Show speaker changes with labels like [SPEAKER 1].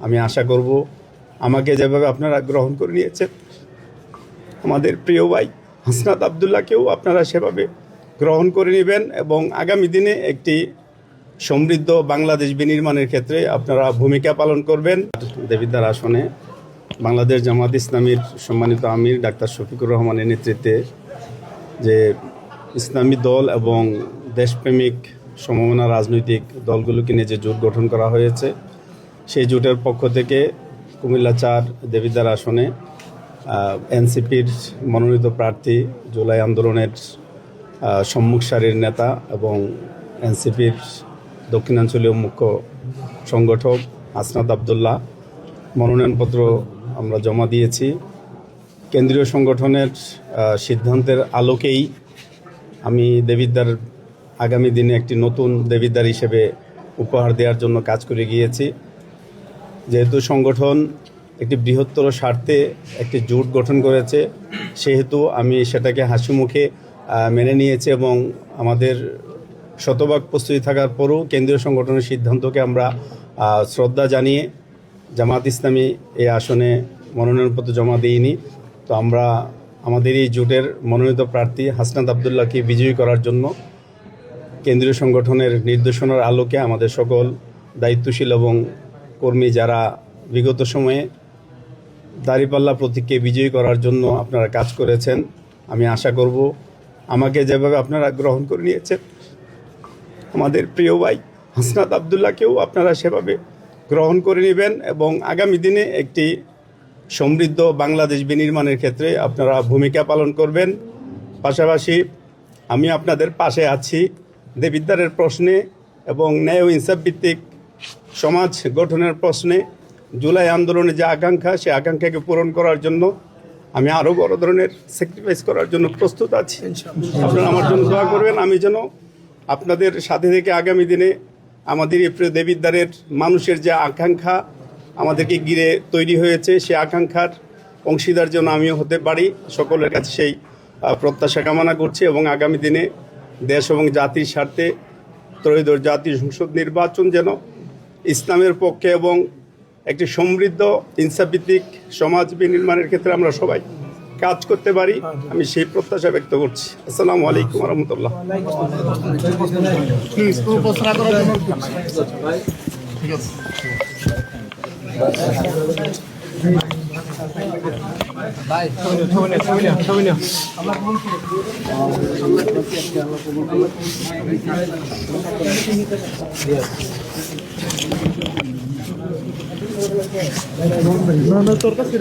[SPEAKER 1] আমি আশা করব আমাকে যেভাবে আপনারা গ্রহণ করে নিয়েছেন, আমাদের প্রিয় ভাই হাসনাত আবদুল্লাহকেও আপনারা সেভাবে গ্রহণ করে নেবেন এবং আগামী দিনে একটি সমৃদ্ধ বাংলাদেশ বিনির্মাণের ক্ষেত্রে আপনারা ভূমিকা পালন করবেন। দেবিদ্বার আসনে বাংলাদেশ জামাত ইসলামীর সম্মানিত আমির ডাক্তার শফিকুর রহমানের নেতৃত্বে যে ইসলামী দল এবং দেশপ্রেমিক সমমনা রাজনৈতিক দলগুলোকে নিয়ে যে জোট গঠন করা হয়েছে, সেই জোটের পক্ষ থেকে কুমিল্লা ৪ দেবিদ্বার আসনে এনসিপির মনোনীত প্রার্থী, জুলাই আন্দোলনের সম্মুখ সারির নেতা এবং এনসিপির দক্ষিণাঞ্চলীয় মুখ্য সংগঠক হাসনাত আবদুল্লাহ মনোনয়নপত্র আমরা জমা দিয়েছি। কেন্দ্রীয় সংগঠনের সিদ্ধান্তের আলোকেই আমি দেবিদ্বার আগামী দিনে একটি নতুন দেবিদ্বার হিসেবে উপহার দেওয়ার জন্য কাজ করে গিয়েছি। যেহেতু সংগঠন একটি বৃহত্তর স্বার্থে একটি জোট গঠন করেছে, সেহেতু আমি সেটাকে হাসি মুখে মেনে নিয়েছি এবং আমাদের শতভাগ প্রস্তুতি থাকার পরও কেন্দ্রীয় সংগঠনের সিদ্ধান্তকে আমরা শ্রদ্ধা জানিয়ে জামাত ইসলামী এই আসনে মনোনয়নপত্র জমা দিইনি। তো আমরা আমাদের এই জোটের মনোনীত প্রার্থী হাসনাত আবদুল্লাহকে বিজয়ী করার জন্য কেন্দ্রীয় সংগঠনের নির্দেশনার আলোকে আমাদের সকল দায়িত্বশীল এবং কর্মী যারা বিগত সময়ে দাঁড়িপাল্লা প্রতীককে বিজয়ী করার জন্য আপনারা কাজ করেছেন, আমি আশা করব আমাকে যেভাবে আপনারা গ্রহণ করে নিয়েছেন, আমাদের প্রিয় ভাই হাসনাত আবদুল্লাহকেও আপনারা সেভাবে গ্রহণ করে নেবেন এবং আগামী দিনে একটি সমৃদ্ধ বাংলাদেশ বিনির্মাণের ক্ষেত্রে আপনারা ভূমিকা পালন করবেন। পাশাপাশি আমি আপনাদের পাশে আছি দেবিদ্বারের প্রশ্নে এবং ন্যায় ও ইনসাফ ভিত্তিক সমাজ গঠনের প্রশ্নে। জুলাই আন্দোলনের যে আকাঙ্ক্ষা, সেই আকাঙ্ক্ষাকে পূরণ করার জন্য আমি আরও বড় ধরনের স্যাক্রিফাইস করার জন্য প্রস্তুত আছি। আপনারা আমার জন্য দোয়া করবেন, আমি যেন আপনাদের সাথে থেকে আগামী দিনে আমাদের এই প্রিয় দেবিদ্বারের মানুষের যে আকাঙ্ক্ষা আমাদেরকে ঘিরে তৈরি হয়েছে, সেই আকাঙ্ক্ষার অংশীদার যেন আমিও হতে পারি। সকলের কাছে সেই প্রত্যাশা কামনা করছি এবং আগামী দিনে দেশ এবং জাতির স্বার্থে ত্রয়োদশ জাতীয় সংসদ নির্বাচন যেন ইসলামের পক্ষে এবং একটি সমৃদ্ধ ইনসাফভিত্তিক সমাজ বিনির্মাণের ক্ষেত্রে আমরা সবাই কাজ করতে পারি, আমি সেই প্রত্যাশা ব্যক্ত করছি। আসসালামু আলাইকুম রহমতুল্লাহ।
[SPEAKER 2] তোর কাছে